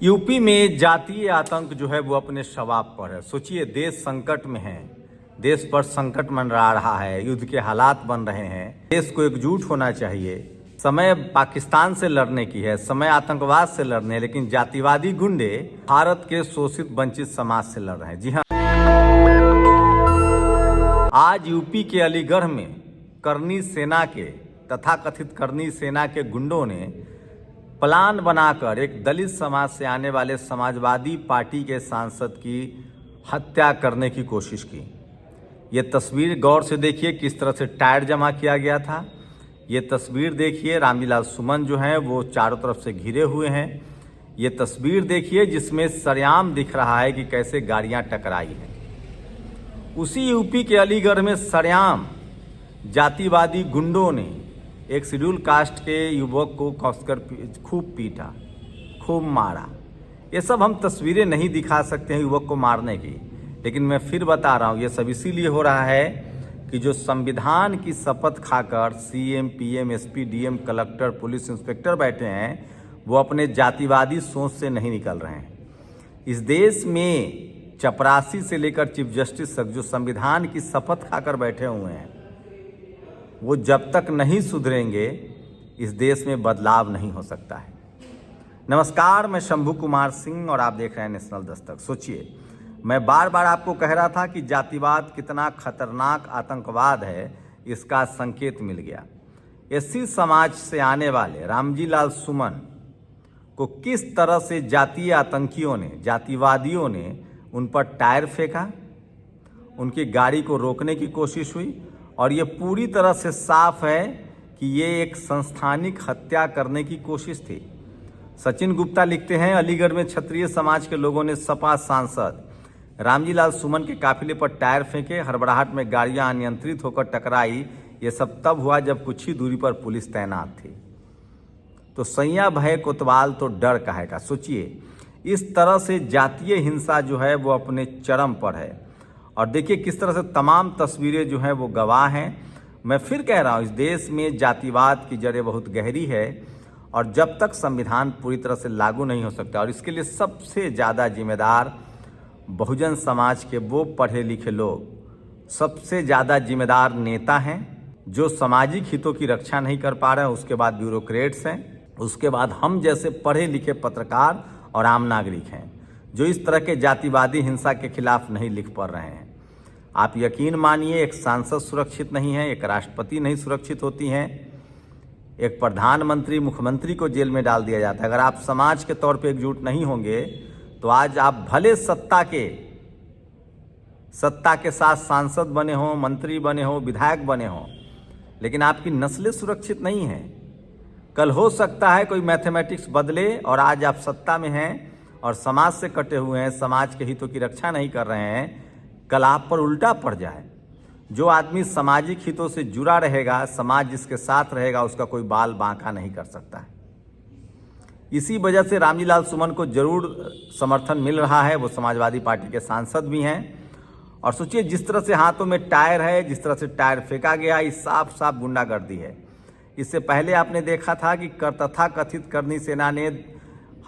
UP में जातीय आतंक जो है वो अपने शबाब पर है। सोचिए, देश संकट में है, देश पर संकट मंडरा रहा है, युद्ध के हालात बन रहे हैं। देश को एकजुट होना चाहिए। समय पाकिस्तान से लड़ने की है, समय आतंकवाद से लड़ने, लेकिन जातिवादी गुंडे भारत के शोषित वंचित समाज से लड़ रहे हैं। जी हाँ, आज यूपी के अलीगढ़ में करनी सेना के तथाकथित करनी सेना के गुंडों ने प्लान बनाकर एक दलित समाज से आने वाले समाजवादी पार्टी के सांसद की हत्या करने की कोशिश की। ये तस्वीर गौर से देखिए, किस तरह से टायर जमा किया गया था। ये तस्वीर देखिए, रामजीलाल सुमन जो हैं वो चारों तरफ से घिरे हुए हैं। ये तस्वीर देखिए जिसमें सरेआम दिख रहा है कि कैसे गाड़ियां टकराई हैं। उसी यूपी के अलीगढ़ में सरेआम जातिवादी गुंडों ने एक शेड्यूल कास्ट के युवक को कसकर खूब पीटा, खूब मारा। ये सब हम तस्वीरें नहीं दिखा सकते हैं युवक को मारने की, लेकिन मैं फिर बता रहा हूँ, ये सब इसीलिए हो रहा है कि जो संविधान की शपथ खाकर CM, PM, SP, DM, collector, police inspector बैठे हैं, वो अपने जातिवादी सोच से नहीं निकल रहे हैं। इस देश में चपरासी से लेकर चीफ जस्टिस तक जो संविधान की शपथ खाकर बैठे हुए हैं, वो जब तक नहीं सुधरेंगे इस देश में बदलाव नहीं हो सकता है। नमस्कार, मैं शंभू कुमार सिंह और आप देख रहे हैं नेशनल दस्तक। सोचिए, मैं बार बार आपको कह रहा था कि जातिवाद कितना खतरनाक आतंकवाद है, इसका संकेत मिल गया। एससी समाज से आने वाले रामजीलाल सुमन को किस तरह से जातीय आतंकियों ने, जातिवादियों ने उन पर टायर फेंका, उनकी गाड़ी को रोकने की कोशिश हुई, और ये पूरी तरह से साफ है कि ये एक संस्थानिक हत्या करने की कोशिश थी। सचिन गुप्ता लिखते हैं, अलीगढ़ में क्षत्रिय समाज के लोगों ने सपा सांसद रामजीलाल सुमन के काफिले पर टायर फेंके, हड़बड़ाहट में गाड़ियां अनियंत्रित होकर टकराई। ये सब तब हुआ जब कुछ ही दूरी पर पुलिस तैनात थी। तो सैया भय कोतवाल तो डर काहे का। सोचिए, इस तरह से जातीय हिंसा जो है वो अपने चरम पर है। और देखिए किस तरह से तमाम तस्वीरें जो हैं वो गवाह हैं। मैं फिर कह रहा हूँ, इस देश में जातिवाद की जड़ें बहुत गहरी है, और जब तक संविधान पूरी तरह से लागू नहीं हो सकता, और इसके लिए सबसे ज़्यादा जिम्मेदार बहुजन समाज के वो पढ़े लिखे लोग, सबसे ज़्यादा जिम्मेदार नेता हैं जो सामाजिक हितों की रक्षा नहीं कर पा रहे हैं। उसके बाद ब्यूरोक्रेट्स हैं, उसके बाद हम जैसे पढ़े लिखे पत्रकार और आम नागरिक हैं जो इस तरह के जातिवादी हिंसा के खिलाफ नहीं लिख पा रहे हैं। आप यकीन मानिए, एक सांसद सुरक्षित नहीं है, एक राष्ट्रपति नहीं सुरक्षित होती हैं, एक प्रधानमंत्री, मुख्यमंत्री को जेल में डाल दिया जाता है। अगर आप समाज के तौर पे एकजुट नहीं होंगे तो आज आप भले सत्ता के साथ सांसद बने हों, मंत्री बने हों, विधायक बने हों, लेकिन आपकी नस्लें सुरक्षित नहीं हैं। कल हो सकता है कोई मैथमेटिक्स बदले और आज आप सत्ता में हैं और समाज से कटे हुए हैं, समाज के हितों की रक्षा नहीं कर रहे हैं, कल आप पर उल्टा पड़ जाए। जो आदमी सामाजिक हितों से जुड़ा रहेगा, समाज जिसके साथ रहेगा, उसका कोई बाल बांका नहीं कर सकता है। इसी वजह से रामजीलाल सुमन को जरूर समर्थन मिल रहा है। वो समाजवादी पार्टी के सांसद भी हैं। और सोचिए, जिस तरह से हाथों में टायर है, जिस तरह से टायर फेंका गया, इस साफ साफ गुंडागर्दी है। इससे पहले आपने देखा था कि तथाकथित करनी सेना ने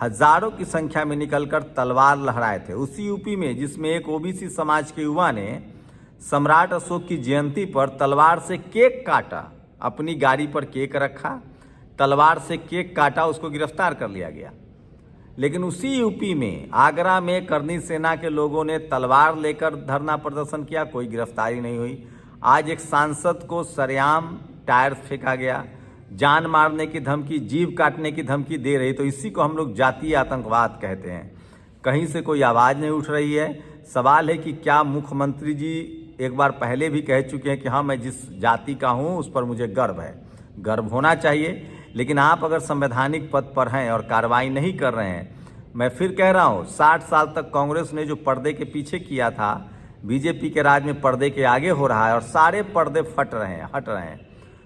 हजारों की संख्या में निकलकर तलवार लहराए थे। उसी यूपी में जिसमें एक ओबीसी समाज के युवा ने सम्राट अशोक की जयंती पर तलवार से केक काटा, अपनी गाड़ी पर केक रखा, तलवार से केक काटा, उसको गिरफ्तार कर लिया गया। लेकिन उसी यूपी में आगरा में करनी सेना के लोगों ने तलवार लेकर धरना प्रदर्शन किया, कोई गिरफ्तारी नहीं हुई। आज एक सांसद को सरेआम टायर फेंका गया, जान मारने की धमकी, जीव काटने की धमकी दे रही। तो इसी को हम लोग जातीय आतंकवाद कहते हैं। कहीं से कोई आवाज़ नहीं उठ रही है। सवाल है कि क्या मुख्यमंत्री जी एक बार पहले भी कह चुके हैं कि हाँ, मैं जिस जाति का हूँ उस पर मुझे गर्व है। गर्व होना चाहिए, लेकिन आप अगर संवैधानिक पद पर हैं और कार्रवाई नहीं कर रहे हैं, मैं फिर कह रहा हूँ, 60 साल तक कांग्रेस ने जो पर्दे के पीछे किया था, बीजेपी के राज में पर्दे के आगे हो रहा है और सारे पर्दे हट रहे हैं,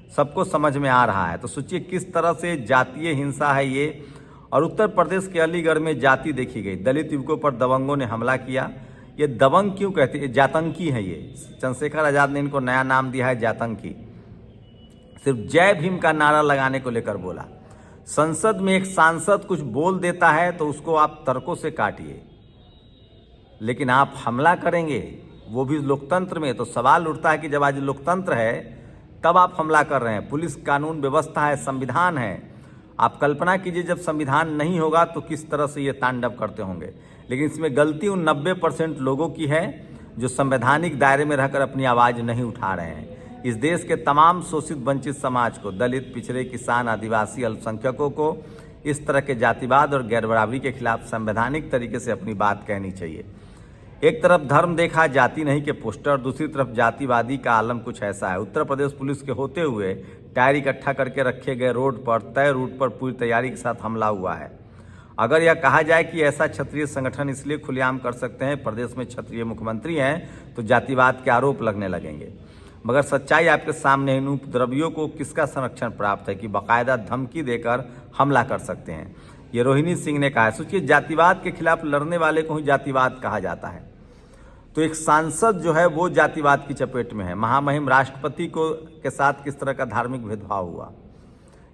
सबको समझ में आ रहा है। तो सोचिए किस तरह से जातीय हिंसा है ये। और उत्तर प्रदेश के अलीगढ़ में जाति देखी गई, दलित युवकों पर दबंगों ने हमला किया। ये दबंग क्यों कहते हैं? जातंकी है ये। चंद्रशेखर आज़ाद ने इनको नया नाम दिया है जातंकी। सिर्फ जय भीम का नारा लगाने को लेकर बोला। संसद में एक सांसद कुछ बोल देता है तो उसको आप तर्कों से काटिए, लेकिन आप हमला करेंगे वो भी लोकतंत्र में। तो सवाल उठता है कि जब आज लोकतंत्र है तब आप हमला कर रहे हैं। पुलिस, कानून व्यवस्था है, संविधान है। आप कल्पना कीजिए जब संविधान नहीं होगा तो किस तरह से ये तांडव करते होंगे। लेकिन इसमें गलती उन 90% लोगों की है जो संवैधानिक दायरे में रहकर अपनी आवाज़ नहीं उठा रहे हैं। इस देश के तमाम शोषित वंचित समाज को, दलित, पिछड़े, किसान, आदिवासी, अल्पसंख्यकों को इस तरह के जातिवाद और गैरबराबरी के खिलाफ संवैधानिक तरीके से अपनी बात कहनी चाहिए। एक तरफ धर्म देखा, जाति नहीं के पोस्टर, दूसरी तरफ जातिवादी का आलम कुछ ऐसा है। उत्तर प्रदेश पुलिस के होते हुए टायर इकट्ठा करके रखे गए रोड पर तय रूट पर पूरी तैयारी के साथ हमला हुआ है। अगर यह कहा जाए कि ऐसा क्षत्रिय संगठन इसलिए खुलेआम कर सकते हैं प्रदेश में क्षत्रिय मुख्यमंत्री हैं तो जातिवाद के आरोप लगने लगेंगे। मगर सच्चाई आपके सामने इन उपद्रवियों को किसका संरक्षण प्राप्त है कि बाकायदा धमकी देकर हमला कर सकते हैं। ये रोहिणी सिंह ने कहा है। सोचिए, जातिवाद के खिलाफ लड़ने वाले को ही जातिवाद कहा जाता है, तो एक सांसद जो है वो जातिवाद की चपेट में है। महामहिम राष्ट्रपति को के साथ किस तरह का धार्मिक भेदभाव हुआ।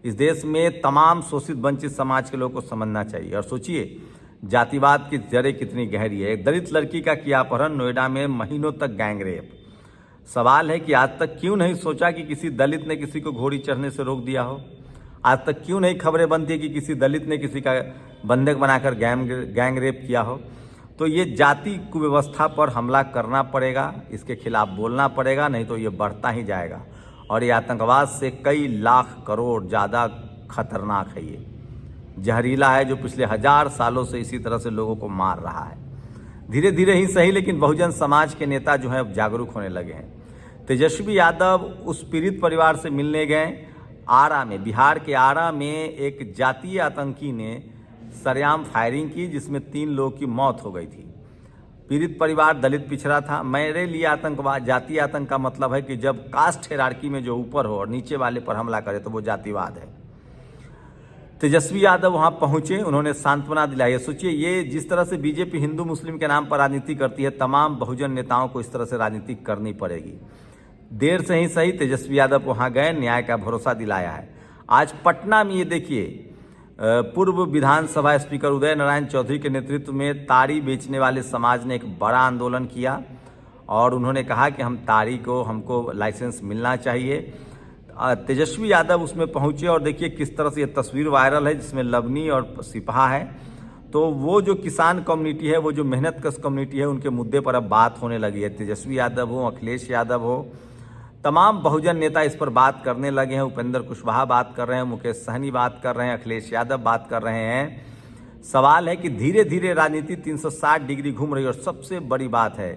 इस देश में तमाम शोषित वंचित समाज के लोगों को समझना चाहिए। और सोचिए, जातिवाद की जड़ें कितनी गहरी है। एक दलित लड़की का किया अपहरण, नोएडा में महीनों तक गैंगरेप। सवाल है कि आज तक क्यों नहीं सोचा कि किसी दलित ने किसी को घोड़ी चढ़ने से रोक दिया हो। आज तक क्यों नहीं खबरें बनती कि किसी दलित ने किसी का बंधक बनाकर गैंगरेप किया हो। तो ये जाति कुव्यवस्था पर हमला करना पड़ेगा, इसके खिलाफ बोलना पड़ेगा, नहीं तो ये बढ़ता ही जाएगा। और ये आतंकवाद से कई लाख करोड़ ज़्यादा खतरनाक है। ये जहरीला है जो पिछले 1000 सालों से इसी तरह से लोगों को मार रहा है। धीरे धीरे ही सही, लेकिन बहुजन समाज के नेता जो हैं अब जागरूक होने लगे हैं। तेजस्वी यादव उस पीड़ित परिवार से मिलने गए आरा में, बिहार के आरा में एक जातीय आतंकी ने सरेआम फायरिंग की जिसमें 3 लोगों की मौत हो गई थी। पीड़ित परिवार दलित पिछड़ा था। मेरे लिए आतंकवाद, जातीय आतंक का मतलब है कि जब कास्ट हायरार्की में जो ऊपर हो और नीचे वाले पर हमला करे तो वो जातिवाद है। तेजस्वी यादव वहां पहुंचे, उन्होंने सांत्वना दिलाई। सोचिए, ये जिस तरह से बीजेपी हिंदू मुस्लिम के नाम पर राजनीति करती है, तमाम बहुजन नेताओं को इस तरह से राजनीति करनी पड़ेगी। देर से ही सही तेजस्वी यादव वहां गए, न्याय का भरोसा दिलाया है। आज पटना में ये देखिए, पूर्व विधानसभा स्पीकर उदय नारायण चौधरी के नेतृत्व में ताड़ी बेचने वाले समाज ने एक बड़ा आंदोलन किया और उन्होंने कहा कि हमको लाइसेंस मिलना चाहिए। तेजस्वी यादव उसमें पहुंचे और देखिए किस तरह से ये तस्वीर वायरल है जिसमें लवनी और सिपहा है। तो वो जो किसान कम्युनिटी है, वो जो मेहनत कश कम्युनिटी है, उनके मुद्दे पर अब बात होने लगी है। तेजस्वी यादव हो, अखिलेश यादव हो, तमाम बहुजन नेता इस पर बात करने लगे हैं। उपेंद्र कुशवाहा बात कर रहे हैं, मुकेश सहनी बात कर रहे हैं, अखिलेश यादव बात कर रहे हैं। सवाल है कि धीरे धीरे राजनीति 360 डिग्री घूम रही है। और सबसे बड़ी बात है,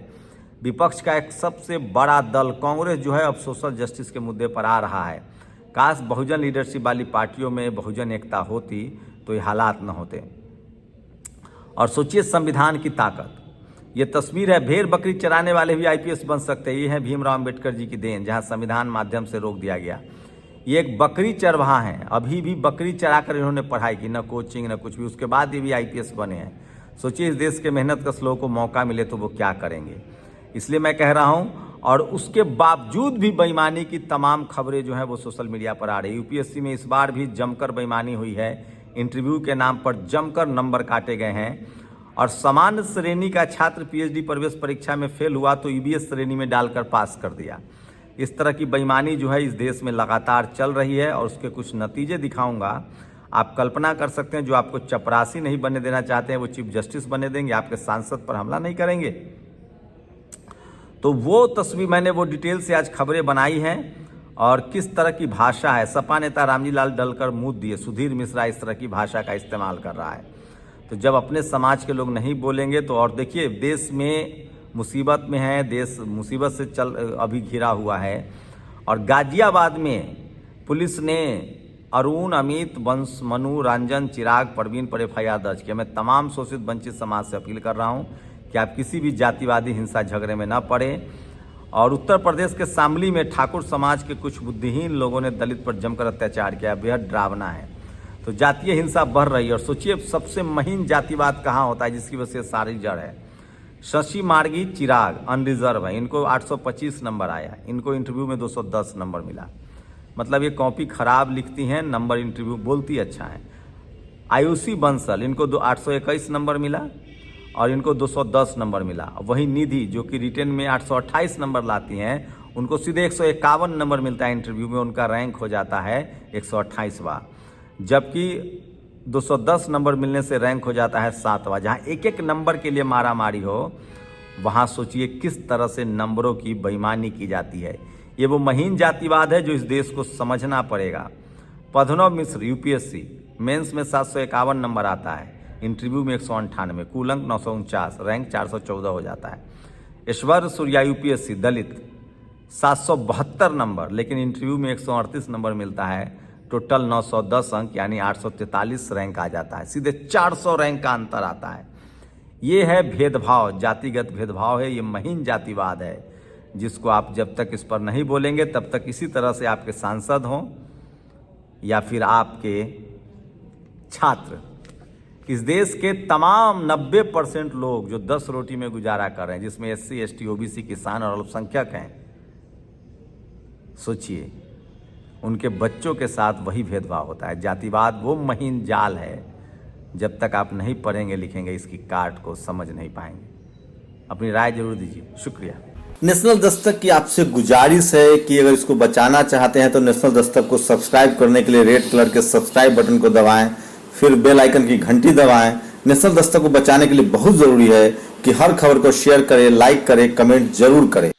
विपक्ष का एक सबसे बड़ा दल कांग्रेस जो है अब सोशल जस्टिस के मुद्दे पर आ रहा है। काश बहुजन लीडरशिप वाली पार्टियों में बहुजन एकता होती तो ये हालात न होते। और सोचिए संविधान की ताकत। ये तस्वीर है, भेड़ बकरी चराने वाले भी आईपीएस बन सकते हैं। ये है भीमराव अंबेडकर जी की देन, जहां संविधान माध्यम से रोक दिया गया। ये एक बकरी चरवाहा हैं, अभी भी बकरी चराकर इन्होंने पढ़ाई की, न कोचिंग न कुछ भी। उसके बाद ये भी आईपीएस बने हैं। सोचिए, इस देश के मेहनत कश लोगों को मौका मिले तो वो क्या करेंगे। इसलिए मैं कह रहा हूँ, और उसके बावजूद भी बेईमानी की तमाम खबरें जो हैं वो सोशल मीडिया पर आ रही है। यूपीएससी में इस बार भी जमकर बेईमानी हुई है। इंटरव्यू के नाम पर जमकर नंबर काटे गए हैं। और सामान्य श्रेणी का छात्र पीएचडी प्रवेश परीक्षा में फेल हुआ तो ईबीएस श्रेणी में डालकर पास कर दिया। इस तरह की बेईमानी जो है इस देश में लगातार चल रही है और उसके कुछ नतीजे दिखाऊंगा। आप कल्पना कर सकते हैं, जो आपको चपरासी नहीं बनने देना चाहते हैं वो चीफ जस्टिस बनने देंगे, आपके सांसद पर हमला नहीं करेंगे। तो वो तस्वीर मैंने वो डिटेल से आज खबरें बनाई हैं। और किस तरह की भाषा है, सपा नेता रामजी लाल डलकर मुँह दिए, सुधीर मिश्रा इस तरह की भाषा का इस्तेमाल कर रहा है। तो जब अपने समाज के लोग नहीं बोलेंगे तो, और देखिए देश में मुसीबत में है, देश मुसीबत से अभी घिरा हुआ है। और गाजियाबाद में पुलिस ने अरुण, अमित, वंश, मनु, रंजन, चिराग, परवीन पर एफआईआर दर्ज किया। मैं तमाम शोषित वंचित समाज से अपील कर रहा हूं कि आप किसी भी जातिवादी हिंसा झगड़े में न पड़े। और उत्तर प्रदेश के शामली में ठाकुर समाज के कुछ बुद्धिहीन लोगों ने दलित पर जमकर अत्याचार किया, बेहद डरावना है। तो जातीय हिंसा बढ़ रही है। और सोचिए सबसे महीन जातिवाद कहाँ होता है जिसकी वजह से सारी जड़ है। शशि मार्गी, चिराग अनरिजर्व है, इनको 825 नंबर आया, इनको इंटरव्यू में 210 नंबर मिला। मतलब ये कॉपी खराब लिखती हैं, नंबर इंटरव्यू बोलती अच्छा है। आयुषी बंसल, इनको 821 नंबर मिला और इनको 210 नंबर मिला। वहीं निधि जो कि रिटेन में 828 नंबर लाती हैं, उनको सीधे 151 नंबर मिलता है इंटरव्यू में, उनका रैंक हो जाता है 128वां। जबकि 210 नंबर मिलने से रैंक हो जाता है 7वां। जहाँ एक एक नंबर के लिए मारामारी हो, वहाँ सोचिए किस तरह से नंबरों की बेईमानी की जाती है। ये वो महीन जातिवाद है जो इस देश को समझना पड़ेगा। पद्मनाभ मिश्र यूपीएससी मेंस में 751 नंबर आता है, इंटरव्यू में 198, कुल अंक 949, रैंक 414 हो जाता है। ऐश्वर्य सूर्या यूपीएससी दलित 772 नंबर, लेकिन इंटरव्यू में 138 नंबर मिलता है, टोटल 910 अंक यानी 843 रैंक आ जाता है। सीधे 400 रैंक का अंतर आता है। ये है भेदभाव, जातिगत भेदभाव है, ये महीन जातिवाद है, जिसको आप जब तक इस पर नहीं बोलेंगे तब तक इसी तरह से आपके सांसद हों या फिर आपके छात्र, इस देश के तमाम 90% लोग जो 10 रोटी में गुजारा कर रहे हैं, जिसमें SC ST OBC किसान और अल्पसंख्यक हैं, सोचिए उनके बच्चों के साथ वही भेदभाव होता है। जातिवाद वो महीन जाल है, जब तक आप नहीं पढ़ेंगे लिखेंगे इसकी काट को समझ नहीं पाएंगे। अपनी राय जरूर दीजिए। शुक्रिया। नेशनल दस्तक की आपसे गुजारिश है कि अगर इसको बचाना चाहते हैं तो नेशनल दस्तक को सब्सक्राइब करने के लिए रेड कलर के सब्सक्राइब बटन को दबाएं, फिर बेल आइकन की घंटी दबाएं। नेशनल दस्तक को बचाने के लिए बहुत जरूरी है कि हर खबर को शेयर करें, लाइक करें, कमेंट जरूर करें।